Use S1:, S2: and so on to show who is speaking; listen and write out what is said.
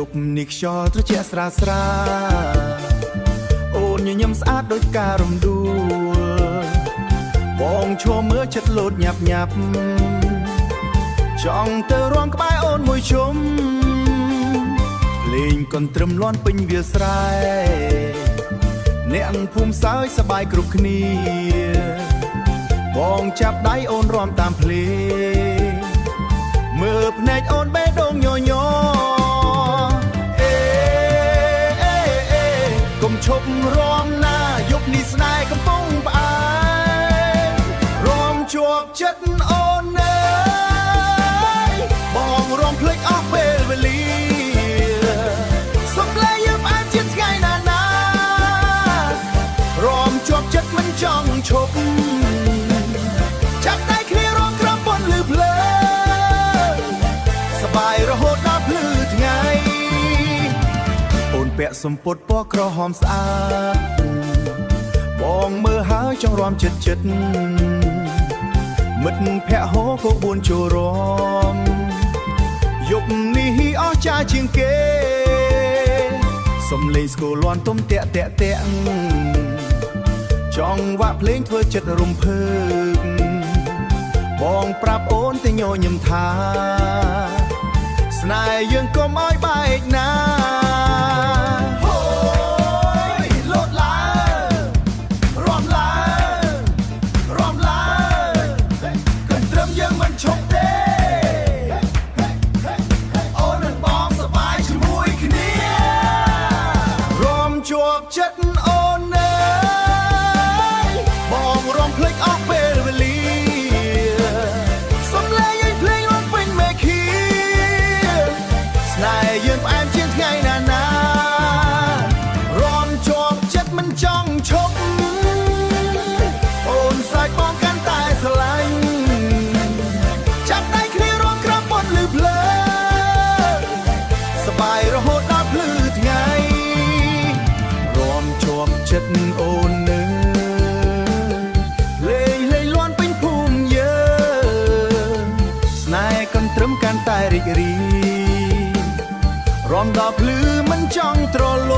S1: ប់នេះខ្យល់ត្រជាក់ស្រាលស្រាអូនញញឹមស្អាតដូចការរំដួលបងឈរមើលចិត្តលោតញាប់ញាប់ចង់ទៅរួមក្បែរអូនមួយជុំលេងកន្ទ្រឹមលាន់ពេញវាលស្រែអ្នកភូមិសើចសប្បាយគ្រប់គ្នាបងចាប់ដៃអូនរាំតាមភ្លេងមើលភ្នែកអូនបេះដូងញញកុំឈប់រាំណាយប់នេះស្នេហ៍កំពុងផ្អែមរាំជាប់ចិត្តអូនអើយបងរាំភ្លេចអស់ពេលវេលាសុំលែងយើងផ្អែមជាថ្ងៃណាណារាំជាប់ចិត្តមិនចង់ឈប់ចាប់ដៃគ្នារាំក្រំពន់លឺភ្លើងសប្បាយរហូតដល់ភ្លឺថ្ងៃអូនពាក់សំពត់ពណ៌ក្រហមស្អាតបងមើលហើយចង់រាំចិត្តចិត្តមិត្តភក្តិហោក៏បួនចូលរាំយប់នេះអស្ចារ្យជាងគេសំឡេងស្គរលាន់ទុំតាក់តាក់តាក់ចង់វាក់ភ្លេងធ្វើចិត្តរំភើបបងប្រាប់អូនតែញញឹមថាស្នេហ៍យើងកុំឲ្យបែកណាជាប់ចិត្តអូនអើយបងរំភ្លេចអស់ពេលវេលាសំឡេងឲ្យភ្លេងមកពេញមេឃាស្នេហ៍យើងផ្អែមជាងថ្ងៃណាណារំជាប់ចិត្តមិនចង់ឈប់អូនស្រែកបងកាន់តែស្រឡាញ់ចាប់ដៃគ្នារំក្រំពន់លឺភ្លើងសប្បាយរហូតដល់ភ្លឺថ្ងៃជាប់ចិត្តអូននៅលេងលេងលាន់ពេញភូមិយើងស្នេហ៍កន្ទ្រឹមកាន់តែរីករាយរាំដល់ភ្លឺមិនចង់ទ្រល